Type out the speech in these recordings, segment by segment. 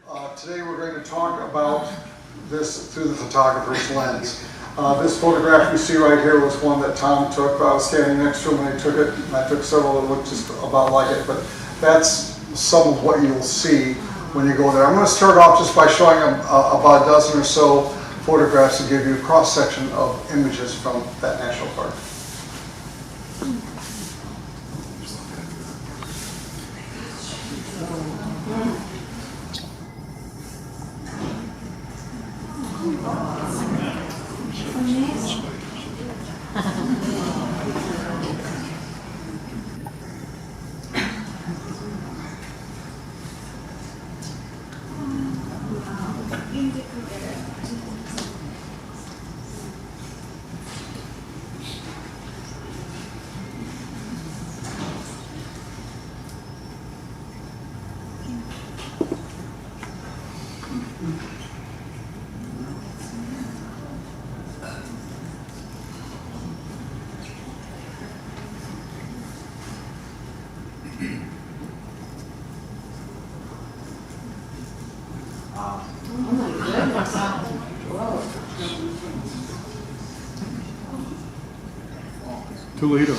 Today we're going to talk about this through the photographer's lens. This photograph you see right here was one that Tom took. I was standing next to him when he took it, and I took several that looked just about like it, but that's some of what you'll see when you go there. I'm going to start off just by showing them about a dozen or so photographs to give you a cross-section of images from that national park. Toledo.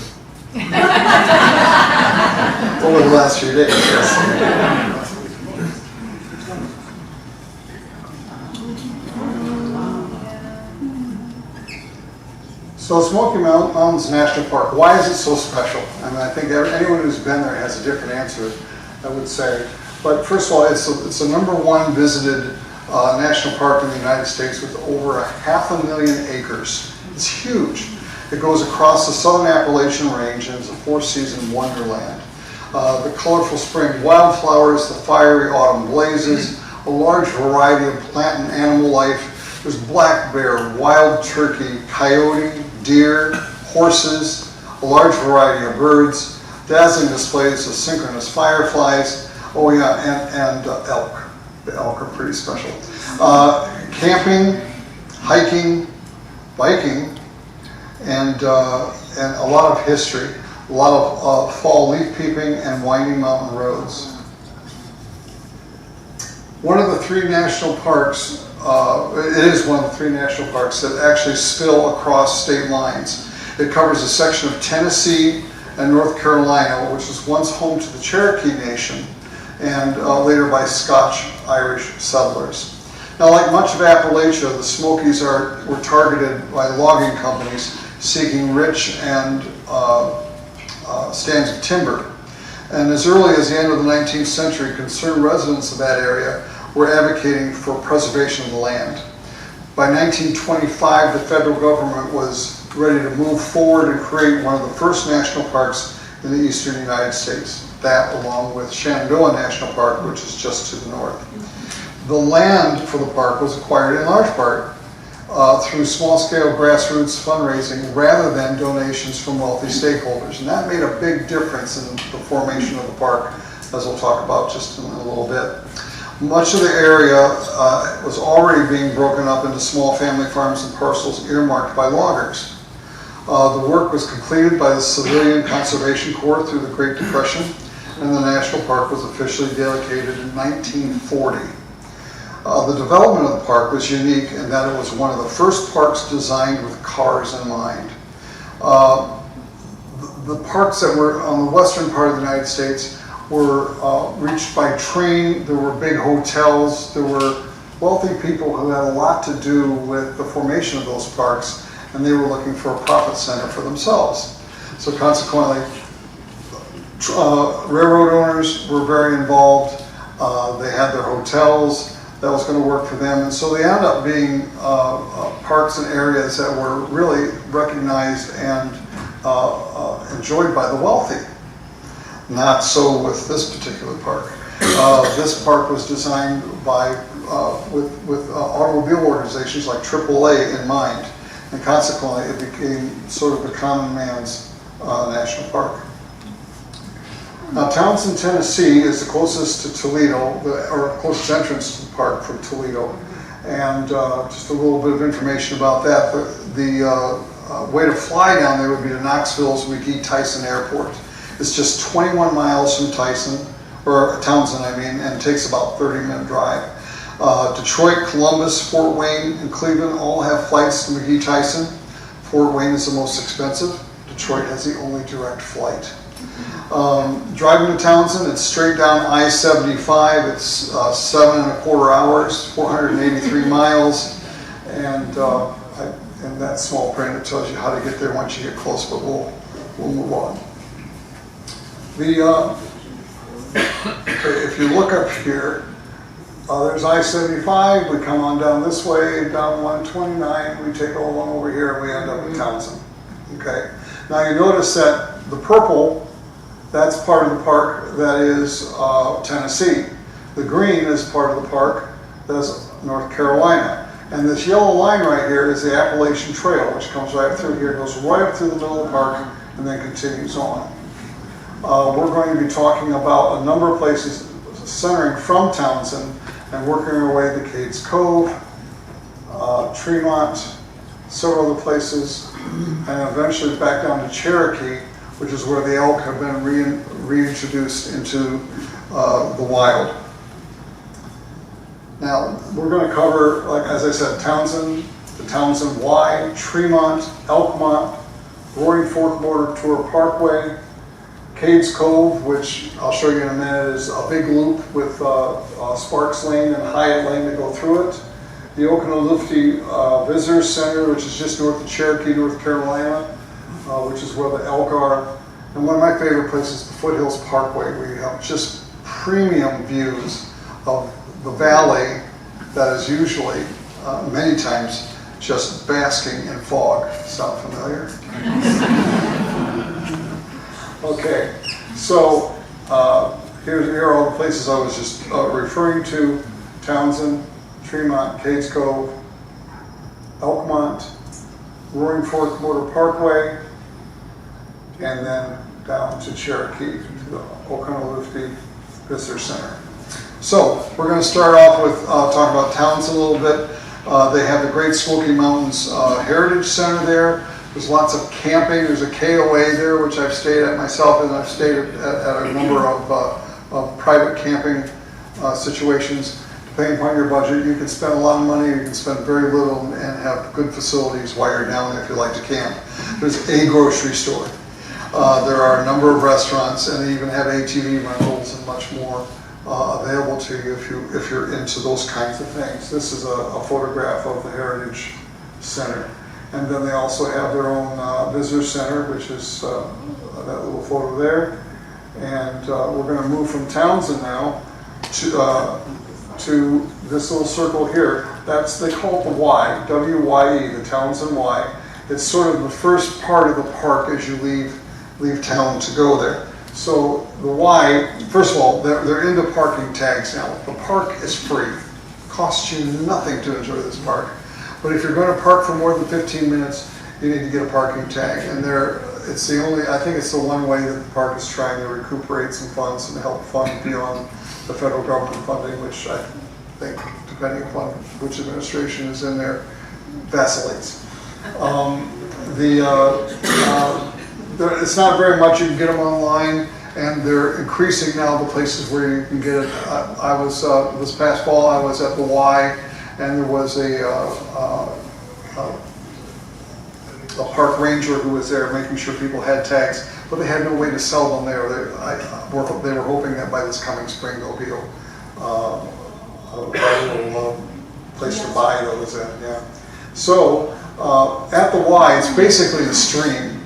Over the last few days, yes. So Smoky Mountains National Park, why is it so special? I mean, I think anyone who's been there has a different answer, I would say. But first of all, it's the #1 visited national park in the United States with over 500,000 acres. It's huge. It goes across the southern Appalachian Range and is a four-season wonderland. The colorful spring wildflowers, the fiery autumn blazes, a large variety of plant and animal life. There's black bear, wild turkey, coyote, deer, horses, a large variety of birds, dazzling displays of synchronous fireflies. Oh yeah, and elk. The elk are pretty special. Camping, hiking, biking, and a lot of history, a lot of fall leaf peeping and winding mountain roads. One of the three national parks, it is one of the three national parks that actually spill across state lines. It covers a section of Tennessee and North Carolina, which was once home to the Cherokee Nation and later by Scotch-Irish settlers. Now, like much of Appalachia, the Smokies were targeted by logging companies seeking rich and stands of timber. And as early as the end of the 19th century, concerned residents of that area were advocating for preservation of the land. By 1925, the federal government was ready to move forward and create one of the first national parks in the eastern United States. That, along with Shenandoah National Park, which is just to the north. The land for the park was acquired in large part through small-scale grassroots fundraising rather than donations from wealthy stakeholders. And that made a big difference in the formation of the park, as we'll talk about just in a little bit. Much of the area was already being broken up into small family farms and parcels earmarked by loggers. The work was completed by the Civilian Conservation Corps through the Great Depression, and the national park was officially dedicated in 1940. The development of the park was unique in that it was one of the first parks designed with cars in mind. The parks that were on the western part of the United States were reached by train. There were big hotels. There were wealthy people who had a lot to do with the formation of those parks, and they were looking for a profit center for themselves. So consequently, railroad owners were very involved. They had their hotels. That was going to work for them, and so they ended up being parks and areas that were really recognized and enjoyed by the wealthy. Not so with this particular park. This park was designed by with automobile organizations like AAA in mind, and consequently it became sort of the common man's national park. Now, Townsend, Tennessee is the closest to Toledo, or closest entrance to the park from Toledo. And just a little bit of information about that. The way to fly down there would be to Knoxville's McGee-Tyson Airport. It's just 21 miles from Townsend, I mean, and it takes about a 30-minute drive. Detroit, Columbus, Fort Wayne, and Cleveland all have flights to McGee-Tyson. Fort Wayne is the most expensive. Detroit has the only direct flight. Driving to Townsend, it's straight down I-75. It's 7.25 hours, 483 miles, and in that small print it tells you how to get there once you get close. But we'll move on. If you look up here, there's I-75. We come on down this way, down 129. We take along over here, and we end up in Townsend. Okay. Now you notice that the purple, that's part of the park that is Tennessee. The green is part of the park that's North Carolina. And this yellow line right here is the Appalachian Trail, which comes right through here, goes right up through the middle of the park, and then continues on. We're going to be talking about a number of places centering from Townsend and working our way to Cades Cove, Tremont, several other places, and eventually back down to Cherokee, which is where the elk have been reintroduced into the wild. Now, we're going to cover, like as I said, Townsend, the Townsend Y, Tremont, Elkmont, Roaring Fork Motor Tour Parkway, Cades Cove, which I'll show you in a minute, is a big loop with Sparks Lane and Hyatt Lane to go through it. The Okonaluftee Visitors Center, which is just north of Cherokee, North Carolina, which is where the elk are. And one of my favorite places, the Foothills Parkway, where you have just premium views of the valley that is usually, many times, just basking in fog. Sound familiar? Okay, so here are all the places I was just referring to: Townsend, Tremont, Cades Cove, Elkmont, Roaring Fork Motor Parkway, and then down to Cherokee, to the Okonaluftee Visitor Center. So we're going to start off with talking about Townsend a little bit. They have the Great Smoky Mountains Heritage Center there. There's lots of camping. There's a KOA there, which I've stayed at myself, and I've stayed at a number of private camping situations. Depending upon your budget, you can spend a lot of money, you can spend very little, and have good facilities while you're down there if you like to camp. There's a grocery store. There are a number of restaurants, and they even have ATV rentals and much more available to you if you're into those kinds of things. This is a photograph of the Heritage Center. And then they also have their own visitor center, which is that little photo there. And we're going to move from Townsend now to this little circle here. They call it the Y, W-Y-E, the Townsend Y. It's sort of the first part of the park as you leave town to go there. So the Y, first of all, they're into parking tags now. The park is free. It costs you nothing to enjoy this park. But if you're going to park for more than 15 minutes, you need to get a parking tag. And it's the only, I think it's the one way that the park is trying to recuperate some funds and help fund beyond the federal government funding, which I think, depending upon which administration is in there, vacillates. It's not very much. You can get them online, and they're increasing now the places where you can get it. I was this past fall, I was at the Y, and there was a park ranger who was there making sure people had tags, but they had no way to sell them there. They were hoping that by this coming spring there'll be a little place to buy those in. Yeah. So at the Y, it's basically a stream,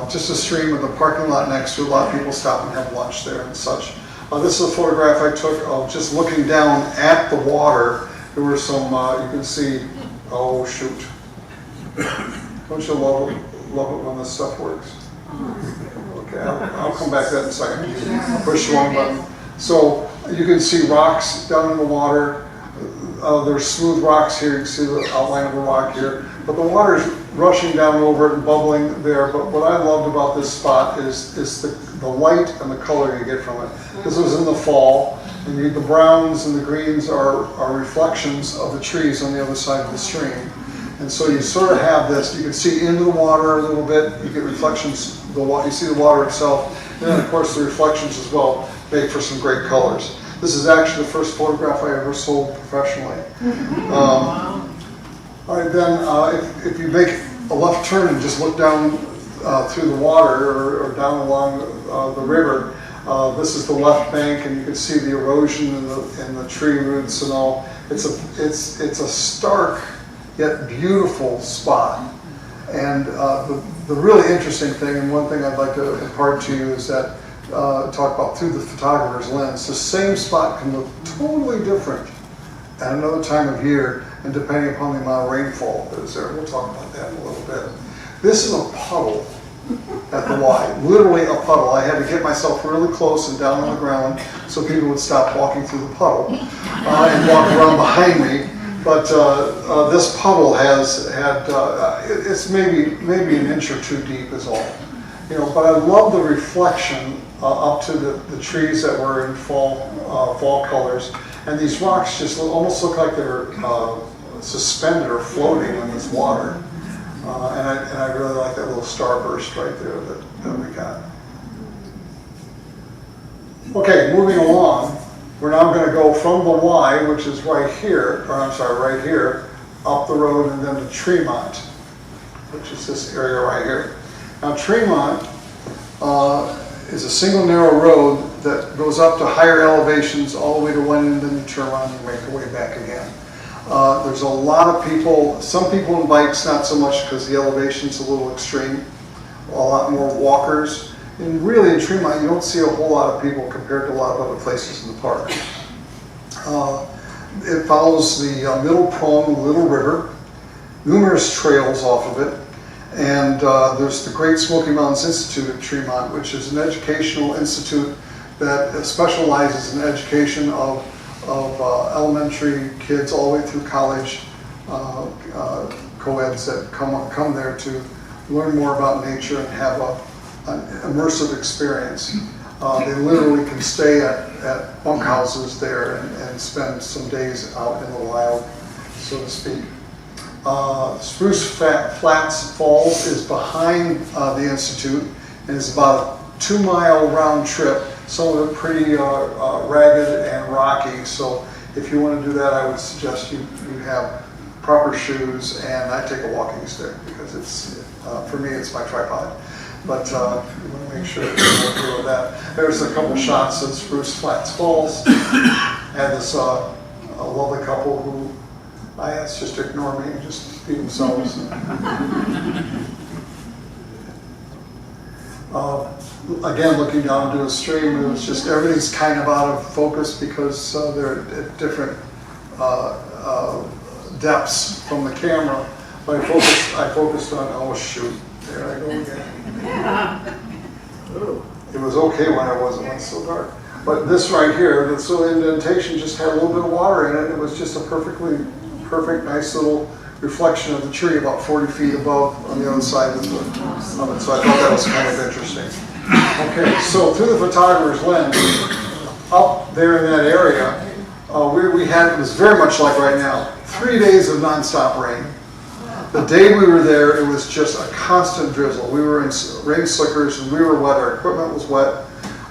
just a stream with a parking lot next to it. A lot of people stop and have lunch there and such. This is a photograph I took of just looking down at the water. There were some, you can see, oh shoot. Don't you love it when this stuff works? Okay, I'll come back to that in a second. I'll push the wrong button. So you can see rocks down in the water. There's smooth rocks here. You can see the outline of a rock here. But the water is rushing down over it and bubbling there. But what I loved about this spot is the light and the color you get from it. This was in the fall, and the browns and the greens are reflections of the trees on the other side of the stream. And so you sort of have this, you can see into the water a little bit, you get reflections, you see the water itself, and then of course the reflections as well make for some great colors. This is actually the first photograph I ever sold professionally. All right, then if you make a left turn and just look down through the water or down along the river, this is the left bank, and you can see the erosion in the tree roots and all. It's a stark yet beautiful spot. And the really interesting thing, and one thing I'd like to impart to you, is that talk about through the photographer's lens. The same spot can look totally different at another time of year, and depending upon the amount of rainfall that is there. We'll talk about that in a little bit. This is a puddle at the Y, literally a puddle. I had to get myself really close and down on the ground so people would stop walking through the puddle and walk around behind me. But this puddle has had, it's maybe an inch or two deep is all. You know, but I love the reflection up to the trees that were in fall colors. And these rocks just almost look like they're suspended or floating in this water. And I really like that little starburst right there that we got. Okay, moving along. We're now going to go from the Y, which is right here, right here, up the road and then to Tremont, which is this area right here. Now Tremont is a single narrow road that goes up to higher elevations all the way to one end, and then you turn around and make your way back again. There's a lot of people, some people on bikes, not so much because the elevation's a little extreme, a lot more walkers. And really in Tremont, you don't see a whole lot of people compared to a lot of other places in the park. It follows the middle prong, Little River, numerous trails off of it, and there's the Great Smoky Mountains Institute at Tremont, which is an educational institute that specializes in education of elementary kids all the way through college, co-eds that come there to learn more about nature and have an immersive experience. They literally can stay at bunkhouses there and spend some days out in the wild, so to speak. Spruce Flats Falls is behind the Institute and is about a 2-mile round trip. Some of it pretty ragged and rocky, so if you want to do that, I would suggest you have proper shoes, and I take a walking stick because it's, for me, it's my tripod. But you want to make sure that you're okay with that. There's a couple shots of Spruce Flats Falls, and this a lovely couple who I asked just to ignore me and just be themselves. Again, looking down to a stream, it was just everything's kind of out of focus because they're at different depths from the camera. But I focused on, oh shoot, there I go again. It was okay when I wasn't so dark. But this right here, this little indentation just had a little bit of water in it. It was just a perfect, nice little reflection of the tree about 40 feet above on the other side of it. So I thought that was kind of interesting. Okay, so through the photographer's lens, up there in that area, we had, it was very much like right now, 3 days of nonstop rain. The day we were there, it was just a constant drizzle. We were in rain slickers and we were wet, our equipment was wet,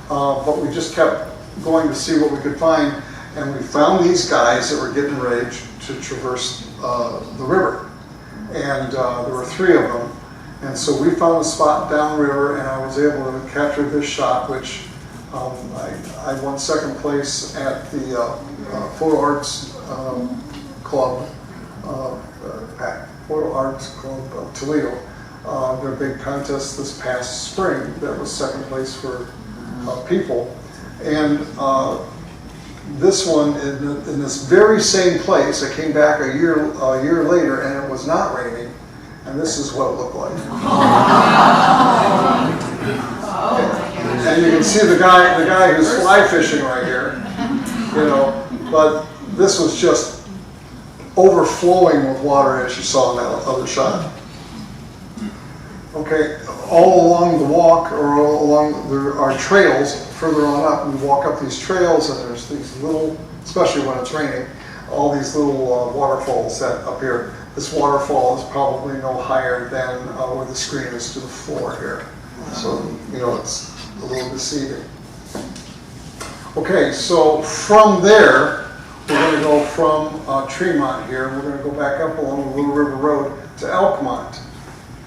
but we just kept going to see what we could find, and we found these guys that were getting ready to traverse the river. And there were 3 of them. And so we found a spot downriver, and I was able to capture this shot, which I won 2nd place at the Photo Arts Club, Photo Arts Club of Toledo, their big contest this past spring. That was 2nd place for people. And this one in this very same place, I came back a year later, and it was not raining, and this is what it looked like. And you can see the guy who's fly fishing right here, you know, but this was just overflowing with water, as you saw in that other shot. Okay, all along the walk, or all along there are trails further on up. We walk up these trails, and there's these little, especially when it's raining, all these little waterfalls that appear. This waterfall is probably no higher than where the screen is to the floor here. So, you know, it's a little deceiving. Okay, so from there, we're going to go from Tremont here, we're going to go back up along the Little River Road to Elkmont.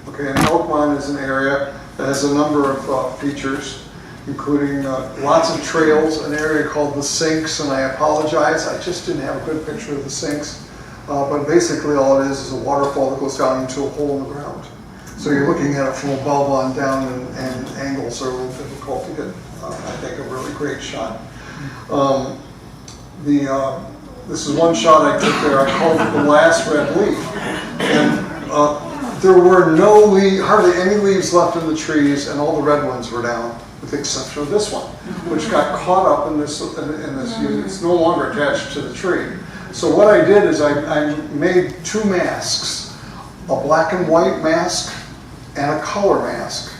Okay, and Elkmont is an area that has a number of features, including lots of trails, an area called the Sinks, and I apologize, I just didn't have a good picture of the Sinks, but basically all it is a waterfall that goes down into a hole in the ground. So you're looking at it from above on down, and angles are a little difficult to get, I think, a really great shot. This is one shot I took there, I called it the last red leaf. And there were hardly any leaves left in the trees, and all the red ones were down, with the exception of this one, which got caught up in this it's no longer attached to the tree. So what I did is I made two masks, a black and white mask and a color mask.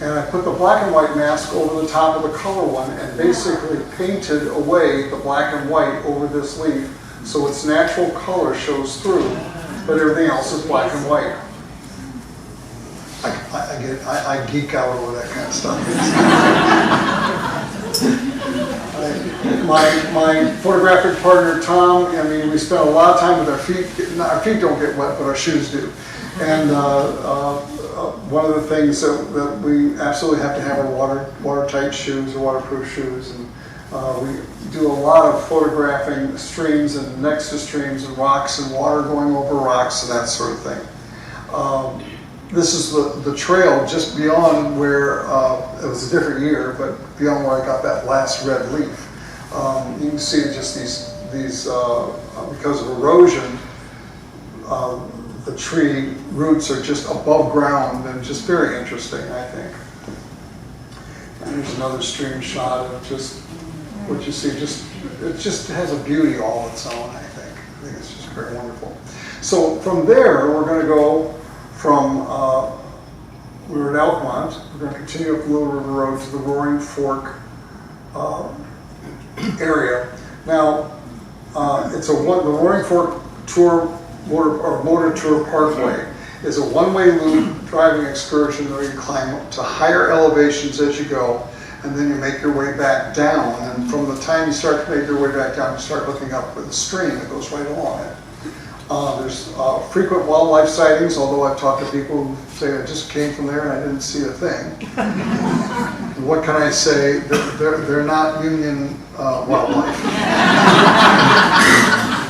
And I put the black and white mask over the top of the color one and basically painted away the black and white over this leaf so its natural color shows through, but everything else is black and white. I geek out over that kind of stuff. My photographic partner Tom, I mean, we spent a lot of time with our feet. Our feet don't get wet, but our shoes do. And one of the things that we absolutely have to have are watertight shoes or waterproof shoes. And we do a lot of photographing streams and next to streams and rocks and water going over rocks and that sort of thing. This is the trail just beyond where, it was a different year, but beyond where I got that last red leaf. You can see just these because of erosion, the tree roots are just above ground and just very interesting, I think. And here's another stream shot of just what you see. It just has a beauty all its own, I think. I think it's just very wonderful. So from there, we're going to go from, we were at Elkmont, we're going to continue up Little River Road to the Roaring Fork area. Now, the Roaring Fork Motor Tour Parkway is a one-way loop driving excursion where you climb up to higher elevations as you go, and then you make your way back down. And from the time you start to make your way back down, you start looking up with a stream that goes right along it. There's frequent wildlife sightings, although I've talked to people who say I just came from there and I didn't see a thing. What can I say? They're not union wildlife.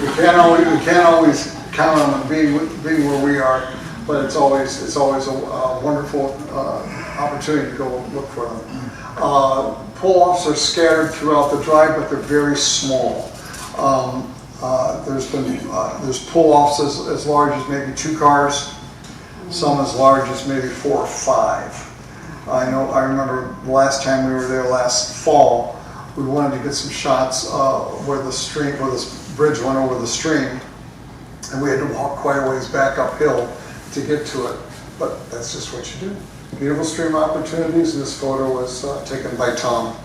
We can't always count on them being where we are, but it's always a wonderful opportunity to go look for them. Pull-offs are scattered throughout the drive, but they're very small. There's pull-offs as large as maybe 2 cars, some as large as maybe 4 or 5. I remember the last time we were there last fall, we wanted to get some shots where this bridge went over the stream, and we had to walk quite a ways back uphill to get to it. But that's just what you do. Beautiful stream opportunities, and this photo was taken by Tom.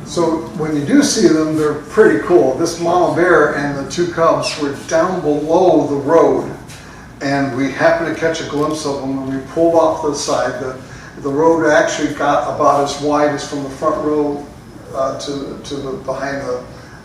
So when you do see them, they're pretty cool. This mama bear and the 2 cubs were down below the road, and we happened to catch a glimpse of them when we pulled off the side. The road actually got about as wide as from the front row to behind the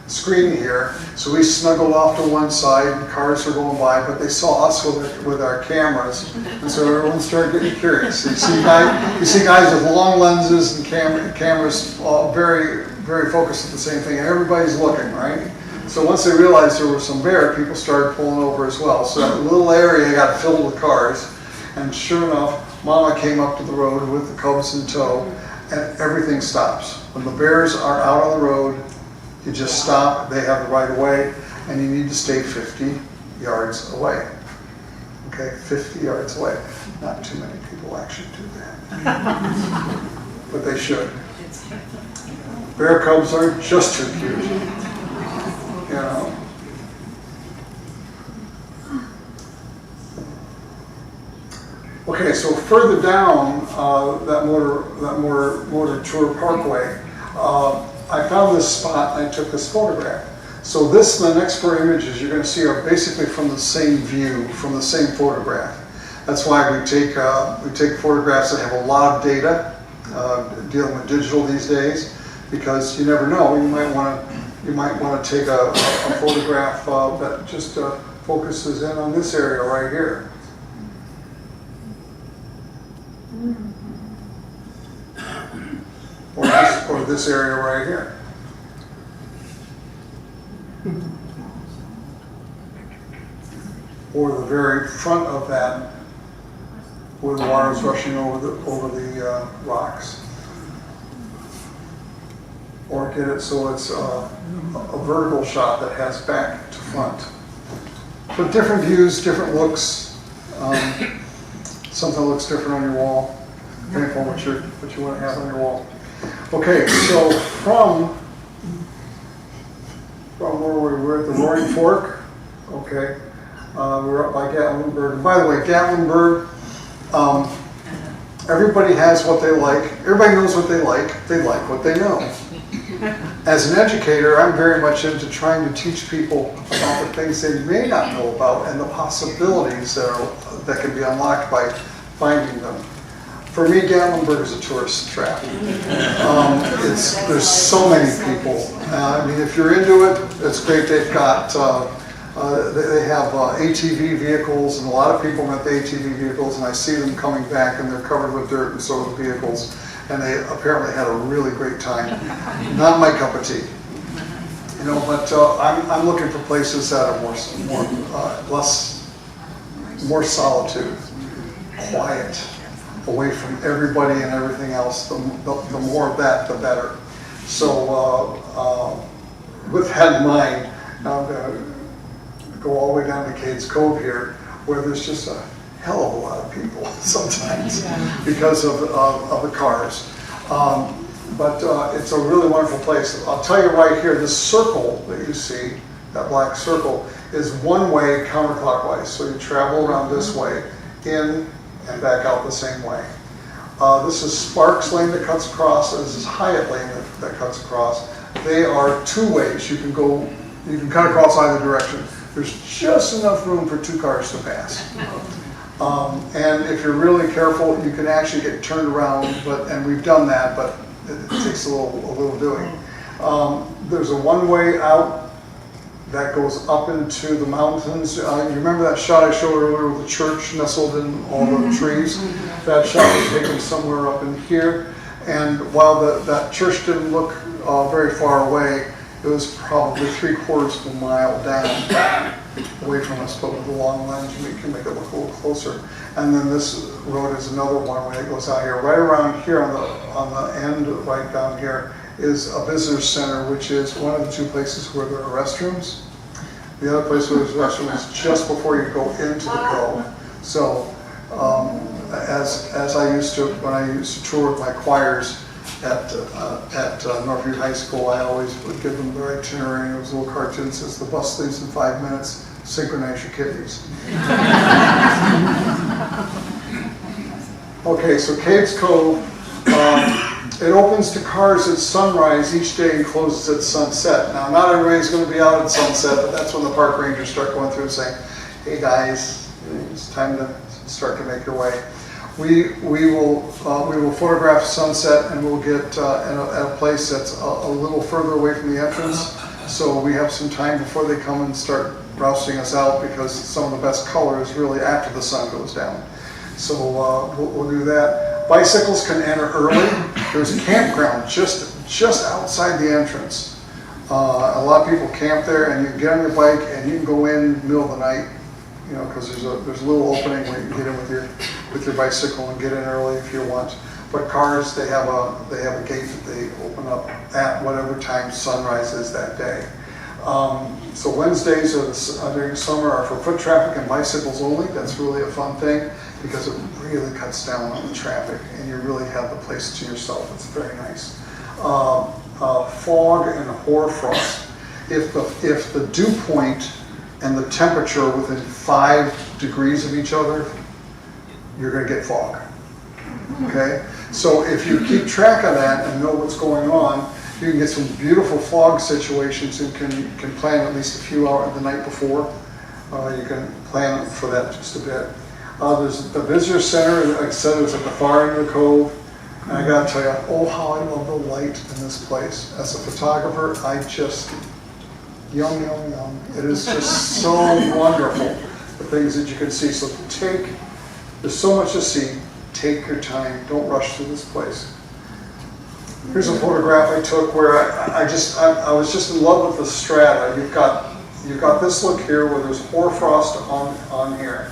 screen here. So we snuggled off to one side, and cars were going by, but they saw us with our cameras, and so everyone started getting curious. You see guys with long lenses and cameras, very, very focused at the same thing, and everybody's looking, right? So once they realized there was some bear, people started pulling over as well. So that little area got filled with cars, and sure enough, Mama came up to the road with the cubs in tow, and everything stops. When the bears are out on the road, you just stop, they have the right of way, and you need to stay 50 yards away. Okay, 50 yards away. Not too many people actually do that. But they should. Bear cubs are just too cute. You know. Okay, so further down that motor tour parkway, I found this spot and I took this photograph. So the next 4 images you're going to see are basically from the same view, from the same photograph. That's why we take photographs that have a lot of data dealing with digital these days, because you never know. You might want to take a photograph that just focuses in on this area right here. Or this area right here. Or the very front of that, where the water is rushing over the rocks. Or get it so it's a vertical shot that has back to front. But different views, different looks. Something looks different on your wall, depending on what you want to have on your wall. Okay, so from where we were at the Roaring Fork, okay, we're up by Gatlinburg. And by the way, Gatlinburg, everybody has what they like. Everybody knows what they like what they know. As an educator, I'm very much into trying to teach people about the things they may not know about and the possibilities that can be unlocked by finding them. For me, Gatlinburg is a tourist trap. There's so many people. I mean, if you're into it, it's great. They've got, they have ATV vehicles, and a lot of people rent the ATV vehicles, and I see them coming back, and they're covered with dirt, and so are the vehicles. And they apparently had a really great time. Not my cup of tea, you know. But I'm looking for places that are more solitude, quiet, away from everybody and everything else. The more of that, the better. So with that in mind, now I'm going to go all the way down to Cades Cove here, where there's just a hell of a lot of people sometimes because of the cars. But it's a really wonderful place. I'll tell you right here, this circle that you see, that black circle, is one way counterclockwise. So you travel around this way, in and back out the same way. This is Sparks Lane that cuts across, and this is Hyatt Lane that cuts across. They are two ways. You can cut across either direction. There's just enough room for two cars to pass. And if you're really careful, you can actually get turned around, and we've done that, but it takes a little doing. There's a one-way out that goes up into the mountains. You remember that shot I showed earlier with the church nestled in all the trees? That shot was taken somewhere up in here. And while that church didn't look very far away, it was probably 3/4 of a mile down away from us, but with a long lens, we can make it look a little closer. And then this road is another one that goes out here. Right around here on the end, right down here, is a visitor center, which is one of the two places where there are restrooms. The other place where there's restrooms is just before you go into the cove. So as I used to, when I used to tour with my choirs at Northview High School, I always would give them their itinerary, and it was a little cartoon that says, "The bus leaves in 5 minutes, synchronize your kidneys." Okay, so Cades Cove, it opens to cars at sunrise each day and closes at sunset. Now, not everybody's going to be out at sunset, but that's when the park rangers start going through and saying, "Hey guys, it's time to start to make your way." We will photograph sunset, and we'll get at a place that's a little further away from the entrance, so we have some time before they come and start rousting us out, because some of the best color is really after the sun goes down. So we'll do that. Bicycles can enter early. There's a campground just outside the entrance. A lot of people camp there, and you can get on your bike and you can go in the middle of the night, you know, because there's a little opening where you can get in with your bicycle and get in early if you want. But cars, they have a gate that they open up at whatever time sunrise is that day. So Wednesdays during summer are for foot traffic and bicycles only. That's really a fun thing, because it really cuts down on the traffic, and you really have the place to yourself. It's very nice. Fog and hoarfrost. If the dew point and the temperature are within 5 degrees of each other, you're going to get fog. Okay? So if you keep track of that and know what's going on, you can get some beautiful fog situations, and can plan at least a few hours the night before. You can plan for that just a bit. There's the visitor center, like I said, is at the far end of the cove. And I gotta tell you, oh, how I love the light in this place. As a photographer, I just, yum, yum, yum. It is just so wonderful, the things that you can see. So there's so much to see. Take your time, don't rush through this place. Here's a photograph I took where I was just in love with the strata. You've got this look here where there's hoarfrost on here.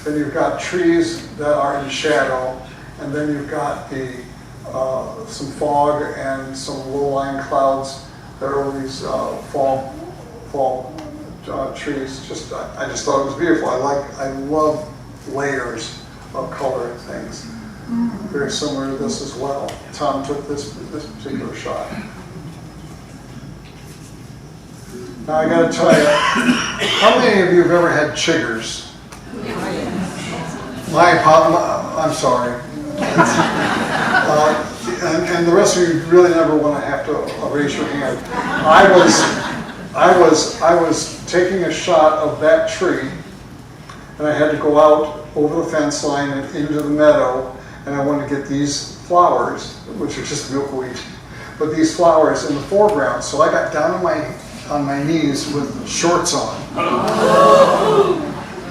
Then you've got trees that are in shadow, and then you've got some fog and some low-lying clouds that are over these fall trees. I just thought it was beautiful. I love layers of color and things. Very similar to this as well. Tom took this particular shot. Now I got to tell you, how many of you have ever had chiggers? I'm sorry. And the rest of you really never want to have to raise your hand. I was taking a shot of that tree, and I had to go out over the fence line and into the meadow, and I wanted to get these flowers, which are just milkweed, but these flowers in the foreground. So I got down on my knees with shorts on.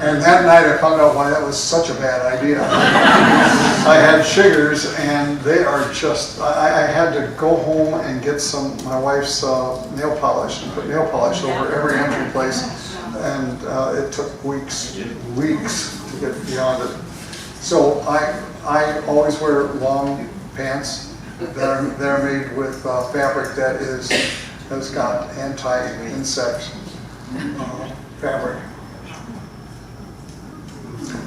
And that night I found out why that was such a bad idea. I had chiggers, and they are just, I had to go home and get my wife's nail polish and put nail polish over every entry place. And it took weeks to get beyond it. So I always wear long pants that are made with fabric that has got anti-insect fabric.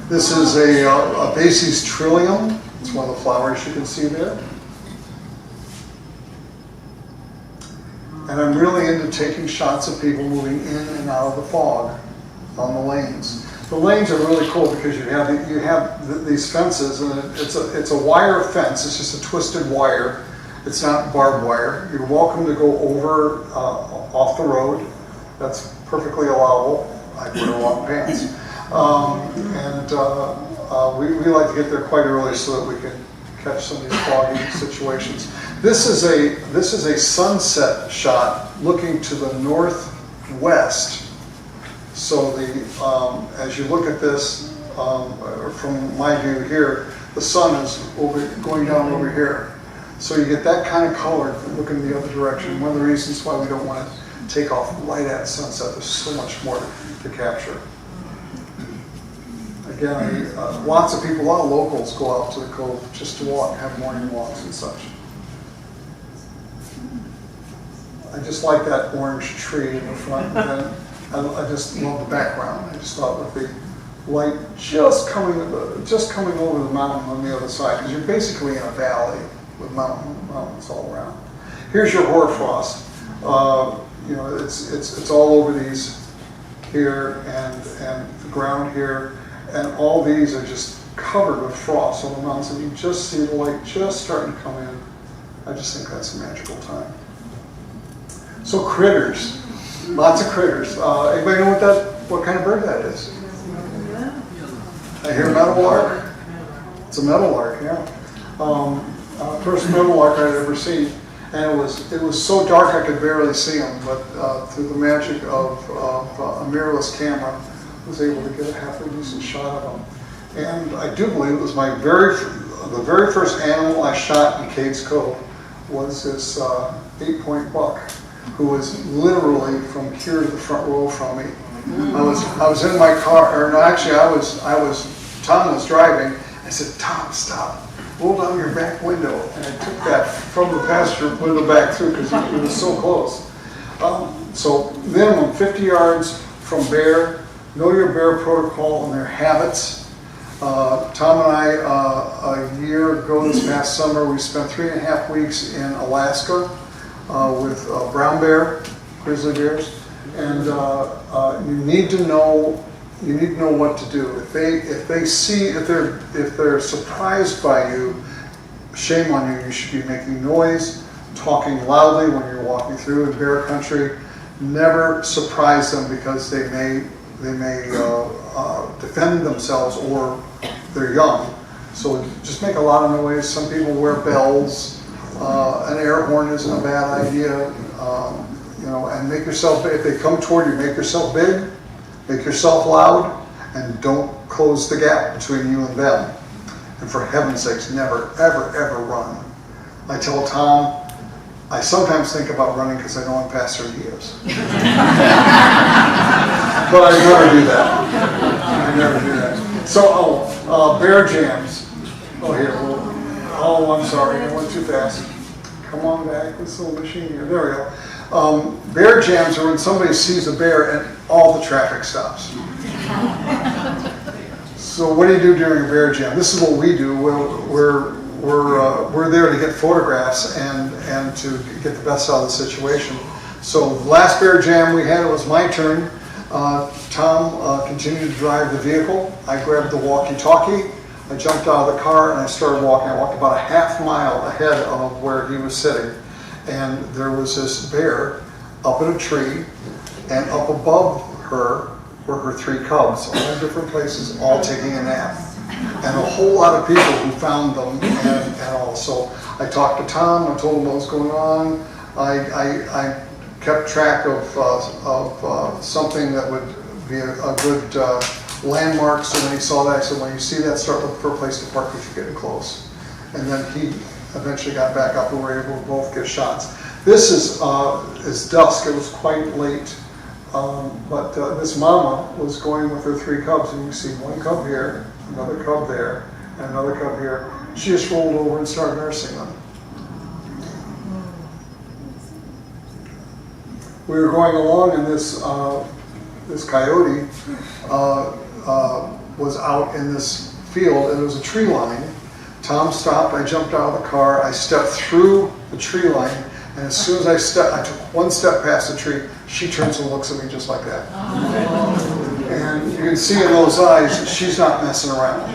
This is a Basis trillium. It's one of the flowers you can see there. And I'm really into taking shots of people moving in and out of the fog on the lanes. The lanes are really cool because you have these fences, and it's a wire fence. It's just a twisted wire. It's not barbed wire. You're welcome to go over off the road. That's perfectly allowable. I wear long pants. We like to get there quite early so that we can catch some of these foggy situations. This is a sunset shot looking to the northwest. So as you look at this, from my view here, the sun is going down over here. So you get that kind of color looking the other direction. One of the reasons why we don't want to take off right at sunset. There's so much more to capture. Again, lots of people, a lot of locals go out to the cove just to walk, have morning walks and such. I just like that orange tree in the front, and then I just love the background. I just thought with the light just coming over the mountain on the other side, because you're basically in a valley with mountains all around. Here's your hoarfrost. It's all over these here and the ground here. And all these are just covered with frost on the mountains, and you just see the light just starting to come in. I just think that's a magical time. So critters, lots of critters. Anybody know what kind of bird that is? I hear meadowlark. It's a meadowlark, yeah. First meadowlark I'd ever seen, and it was so dark I could barely see them, but through the magic of a mirrorless camera, was able to get a halfway decent shot of them. And I do believe it was the very first animal I shot in Cades Cove was this 8-point buck, who was literally from here to the front row from me. I was in my car, or no, actually Tom was driving. I said, Tom, stop, roll down your back window. And I took that from the passenger window back through because it was so close. So minimum 50 yards from bear. Know your bear protocol and their habits. Tom and I, a year ago this past summer, we spent 3.5 weeks in Alaska with brown bear, grizzly bears, and you need to know what to do. If they're surprised by you, shame on you. You should be making noise, talking loudly when you're walking through in bear country. Never surprise them because they may defend themselves, or they're young. So just make a lot of noise. Some people wear bells. An air horn isn't a bad idea. You know, and make yourself, if they come toward you, make yourself big, make yourself loud, and don't close the gap between you and them. And for heaven's sakes, never, ever, ever run. I tell Tom, I sometimes think about running because I know I'm faster than he is. But I never do that. I never do that. So, bear jams. Oh, here. Oh, I'm sorry. I went too fast. Come on back. This little machine here. There we go. Bear jams are when somebody sees a bear and all the traffic stops. So what do you do during a bear jam? This is what we do. We're there to get photographs and to get the best out of the situation. So the last bear jam we had, it was my turn. Tom continued to drive the vehicle. I grabbed the walkie-talkie. I jumped out of the car and I started walking. I walked about a half mile ahead of where he was sitting. And there was this bear up in a tree, and up above her were her 3 cubs, all in different places, all taking a nap. And a whole lot of people who found them and all. So I talked to Tom, I told him what was going on. I kept track of something that would be a good landmark. So when he saw that, I said, when you see that, start looking for a place to park because you're getting close. And then he eventually got back up and we were able to both get shots. This is dusk, it was quite late. But this mama was going with her 3 cubs, and you can see 1 cub here, another cub there, and another cub here. She just rolled over and started nursing them. We were going along, and this coyote was out in this field, and there was a tree line. Tom stopped, I jumped out of the car, I stepped through the tree line, and as soon as I took 1 step past the tree, she turns and looks at me just like that. And you can see in those eyes, she's not messing around.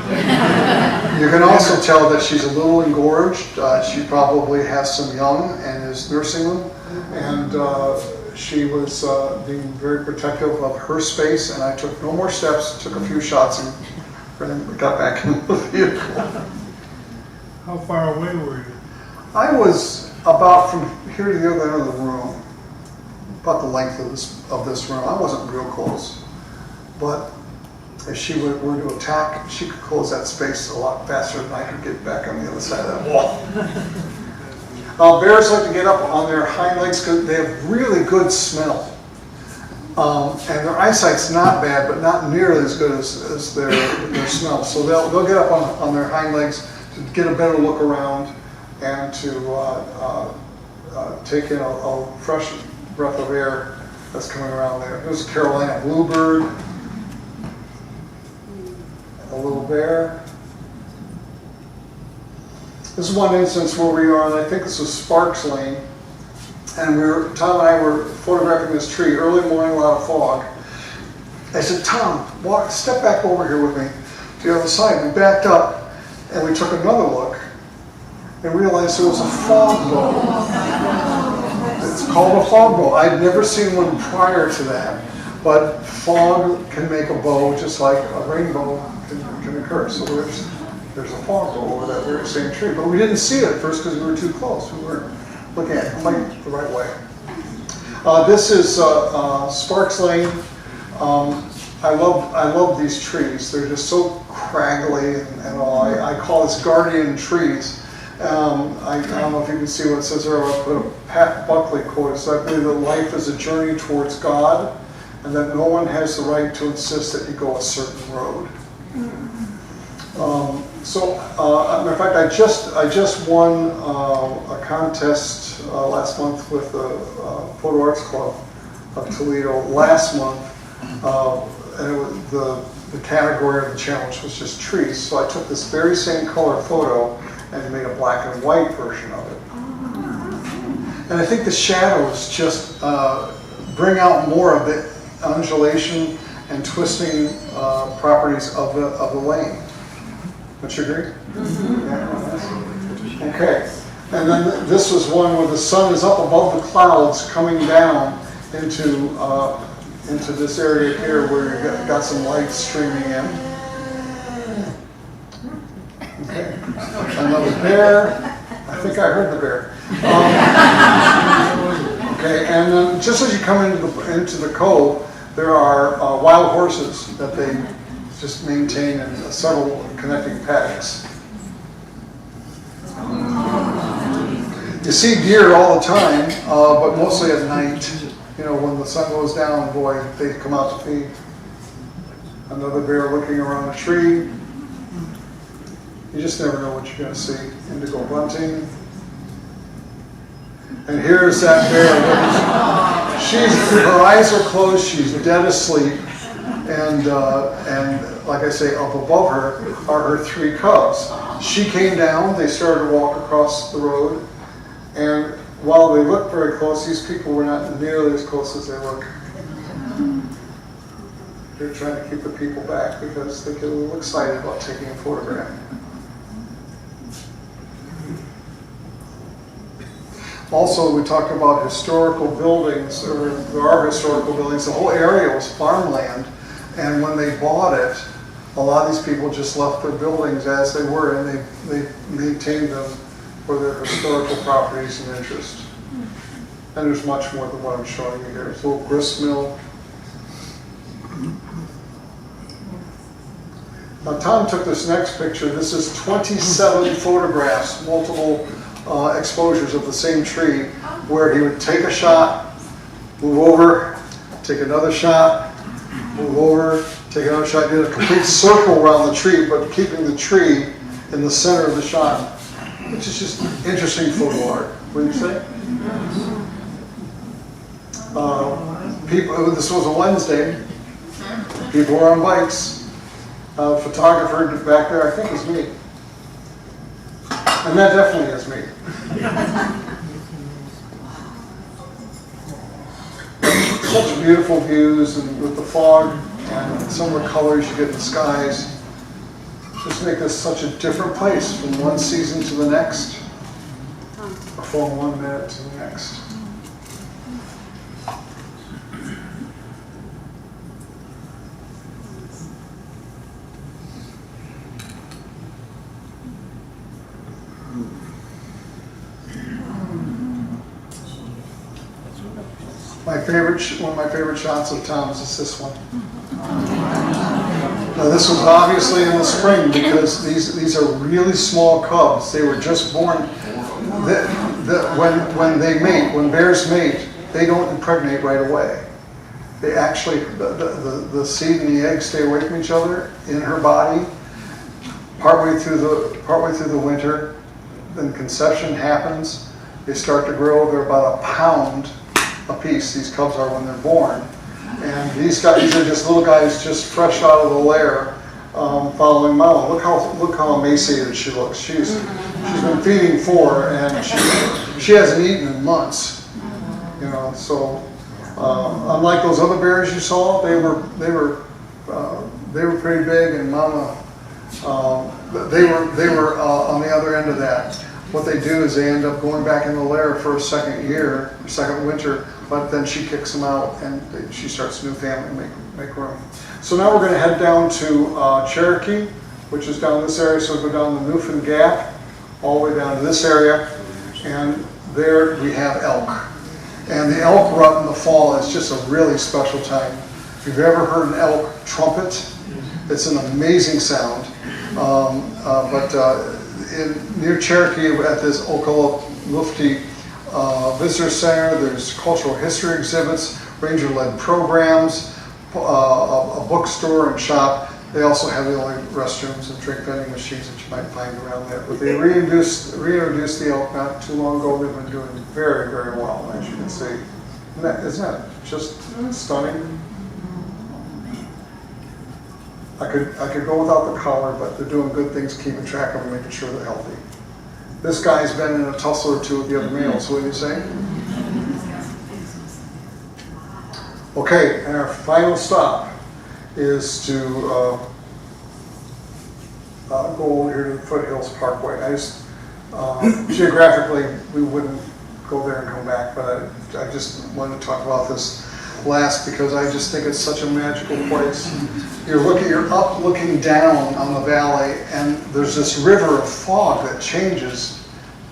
You can also tell that she's a little engorged. She probably has some young and is nursing them. And she was being very protective of her space, and I took no more steps, took a few shots, and got back in the vehicle. How far away were you? I was about from here to the other end of the room, about the length of this room. I wasn't real close, but if she were to attack, she could close that space a lot faster than I could get back on the other side of that wall. Bears like to get up on their hind legs because they have really good smell. And their eyesight's not bad, but not nearly as good as their smell. So they'll get up on their hind legs to get a better look around and to take in a fresh breath of air that's coming around there. There's a Carolina bluebird, a little bear. This is one instance where we are, and I think this was Sparks Lane, and Tom and I were photographing this tree, early morning, a lot of fog. I said, Tom, step back over here with me to the other side. We backed up, and we took another look, and realized there was a fog bow. It's called a fog bow. I'd never seen one prior to that, but fog can make a bow just like a rainbow can occur. So there's a fog bow over that very same tree, but we didn't see it at first because we were too close. We weren't looking at it quite the right way. This is Sparks Lane. I love these trees. They're just so craggly and all. I call this guardian trees. I don't know if you can see what it says there. I'll put a Pat Buckley quote. So I believe that life is a journey towards God, and that no one has the right to insist that you go a certain road. Matter of fact, I just won a contest last month with the Photo Arts Club of Toledo last month, and it was the category of the challenge was just trees. So I took this very same color photo and made a black and white version of it. And I think the shadows just bring out more of the undulation and twisting properties of the lane. Don't you agree? Yeah. Okay. And then this was one where the sun is up above the clouds coming down into this area here where you got some light streaming in. Another bear. I think I heard the bear. Okay, and then just as you come into the cove, there are wild horses that they just maintain in several connecting paddocks. You see deer all the time, but mostly at night. You know, when the sun goes down, boy, they come out to feed. Another bear looking around a tree. You just never know what you're going to see. Indigo bunting. And here's that bear. Her eyes are closed. She's dead asleep. And like I say, up above her are her 3 cubs. She came down. They started to walk across the road. And while they looked very close, these people were not nearly as close as they look. They're trying to keep the people back because they get a little excited about taking a photograph. Also, we talked about historical buildings, or there are historical buildings. The whole area was farmland, and when they bought it, a lot of these people just left their buildings as they were, and they maintained them for their historical properties and interest. And there's much more than what I'm showing you here. There's a little grist mill. Now, Tom took this next picture. This is 27 photographs, multiple exposures of the same tree, where he would take a shot, move over, take another shot, move over, take another shot, did a complete circle around the tree, but keeping the tree in the center of the shot, which is just interesting photo art, wouldn't you say? This was a Wednesday. People were on bikes. Photographer back there, I think, is me. And that definitely is me. Such beautiful views, and with the fog and some of the colors you get in the skies, just make this such a different place from one season to the next, or from 1 minute to the next. One of my favorite shots of Tom's is this one. Now, this was obviously in the spring because these are really small cubs. They were just born. When bears mate, they don't impregnate right away. They actually, the seed and the egg stay away from each other in her body. Partway through the winter, then conception happens. They start to grow. They're about a pound a piece. These cubs are when they're born, and these are just little guys, just fresh out of the lair, following mama. Look how emaciated she looks. She's been feeding 4, and she hasn't eaten in months. You know, so unlike those other bears you saw, they were pretty big, and mama they were on the other end of that. What they do is they end up going back in the lair for a second winter, but then she kicks them out and she starts a new family, make room. So now we're going to head down to Cherokee, which is down this area. So we'll go down the Newfound Gap, all the way down to this area, and there we have elk. And the elk rut in the fall is just a really special time. If you've ever heard an elk trumpet, it's an amazing sound. Near Cherokee at this Okaloosa Visitor Center, there's cultural history exhibits, ranger-led programs, a bookstore and shop. They also have the only restrooms and drink vending machines that you might find around there. But they reintroduced the elk not too long ago. They've been doing very, very well, as you can see. Isn't that just stunning? I could go without the collar, but they're doing good things, keeping track of them, making sure they're healthy. This guy's been in a tussle or two with the other males. What do you say? Okay, and our final stop is to go over here to the Foothills Parkway. Geographically, we wouldn't go there and come back, but I just wanted to talk about this. last because I just think it's such a magical place. You're up looking down on the valley, and there's this river of fog that changes.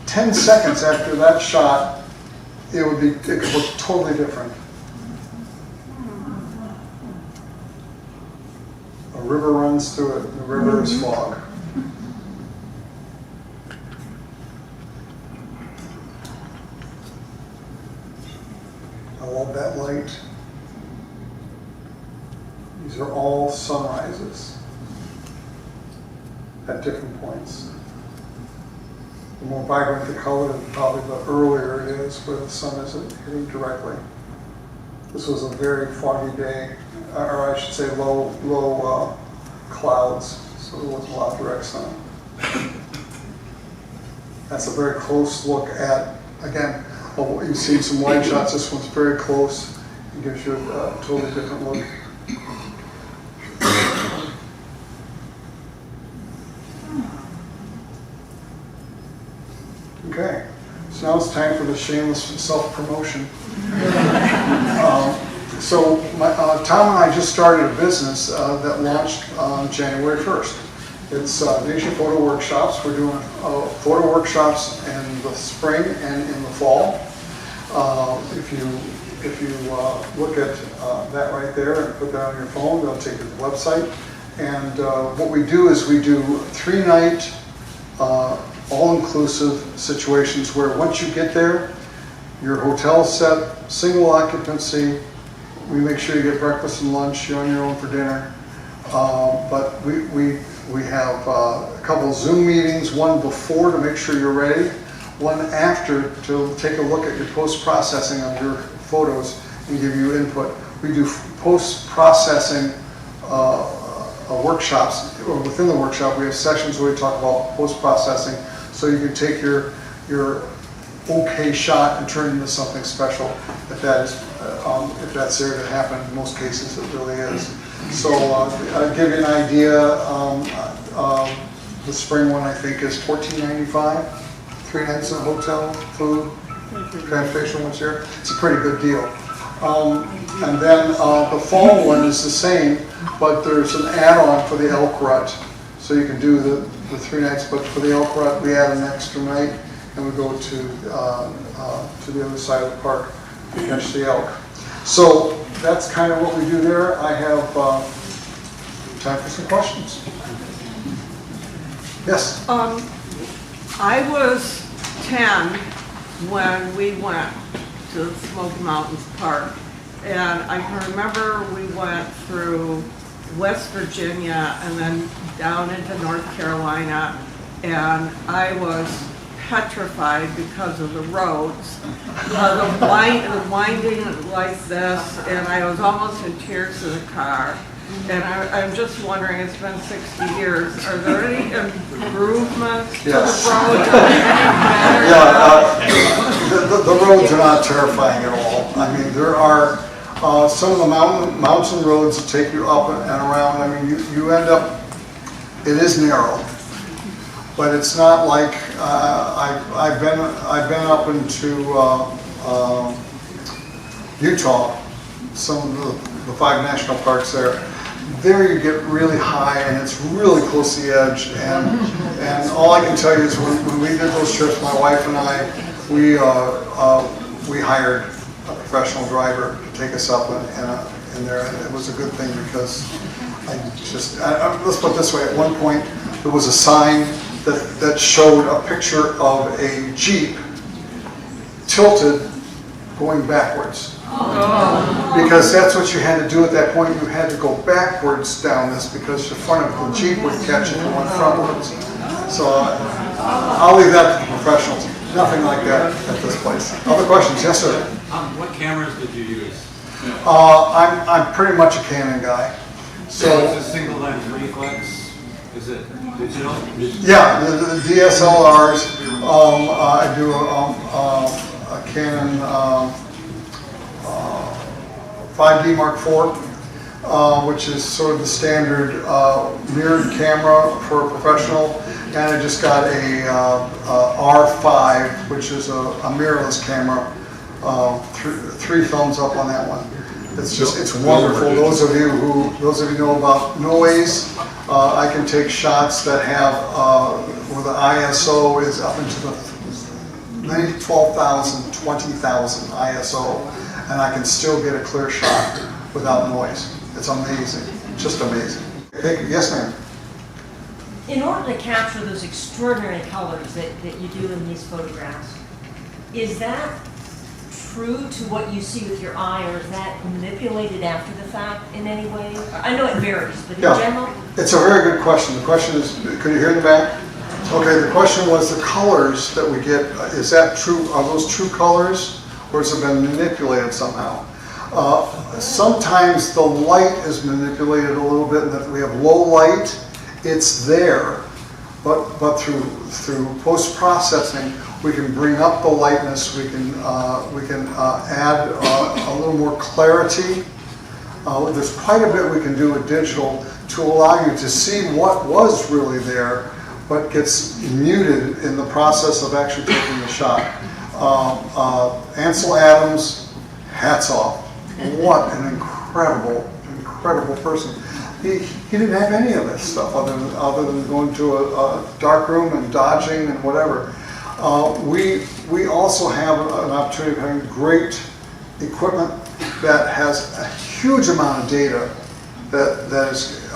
10 seconds after that shot, it could look totally different. A river runs through it, and the river is fog. I love that light. These are all sunrises at different points. The more vibrant the color, probably the earlier it is where the sun isn't hitting directly. This was a very foggy day, or I should say low clouds, so there wasn't a lot of direct sun. That's a very close look at, again, you've seen some wide shots. This one's very close. It gives you a totally different look. Okay, so now it's time for the shameless self-promotion. Tom and I just started a business that launched on January 1st. It's Nation Photo Workshops. We're doing photo workshops in the spring and in the fall. If you look at that right there and put that on your phone, they'll take you to the website. And what we do is we do 3-night all-inclusive situations where once you get there, your hotel's set, single occupancy. We make sure you get breakfast and lunch. You're on your own for dinner. But we have a couple of Zoom meetings, one before to make sure you're ready, one after to take a look at your post-processing of your photos and give you input. We do post-processing workshops, or within the workshop we have sessions where we talk about post-processing, so you can take your okay shot and turn it into something special. If that's there to happen, in most cases it really is. So I'll give you an idea. The spring one I think is $14.95, 3 nights in a hotel, food, transportation once a year. It's a pretty good deal. And then the fall one is the same, but there's an add-on for the elk rut. So you can do the 3 nights, but for the elk rut we add an extra night and we go to the other side of the park to catch the elk. So that's kind of what we do there. I have time for some questions. Yes? I was 10 when we went to the Smoky Mountains Park, and I can remember we went through West Virginia and then down into North Carolina, and I was petrified because of the roads, the winding like this, and I was almost in tears in the car. And I'm just wondering, it's been 60 years, are there any improvements to the roads? The roads are not terrifying at all. I mean, there are some of the mountain roads that take you up and around. I mean, you end up, it is narrow, but it's not like, I've been up into Utah, some of the 5 national parks there. There you get really high and it's really close to the edge, and all I can tell you is when we did those trips, my wife and I, we hired a professional driver to take us up in there, and it was a good thing because let's put it this way, at one point there was a sign that showed a picture of a Jeep tilted going backwards. Because that's what you had to do at that point. You had to go backwards down this because the front of the Jeep would catch it and went frontwards. So I'll leave that to the professionals. Nothing like that at this place. Other questions? Yes, sir. What cameras did you use? I'm pretty much a Canon guy. So it's a single lens reflex. Is it digital? Yeah, the DSLRs. I do a Canon 5D Mark IV, which is sort of the standard mirrored camera for a professional, and I just got a R5, which is a mirrorless camera. 3 thumbs up on that one. It's just, it's wonderful. Those of you know about noise, I can take shots that have, where the ISO is up into the 12,000, 20,000 ISO, and I can still get a clear shot without noise. It's amazing, just amazing. Okay, yes, ma'am? In order to capture those extraordinary colors that you do in these photographs, is that true to what you see with your eye, or is that manipulated after the fact in any way? I know it varies, but in general? It's a very good question. The question is, could you hear in the back? Okay, the question was the colors that we get, is that true, are those true colors, or has it been manipulated somehow? Sometimes the light is manipulated a little bit, in that we have low light, it's there, but through post-processing, we can bring up the lightness, we can add a little more clarity. There's quite a bit we can do with digital to allow you to see what was really there, but gets muted in the process of actually taking the shot. Ansel Adams, hats off. What an incredible person. He didn't have any of this stuff other than going to a dark room and dodging and whatever. We also have an opportunity of having great equipment that has a huge amount of data that is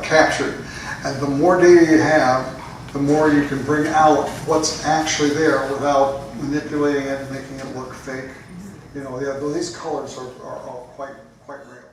captured. And the more data you have, the more you can bring out what's actually there without manipulating it and making it look fake. You know, these colors are quite real.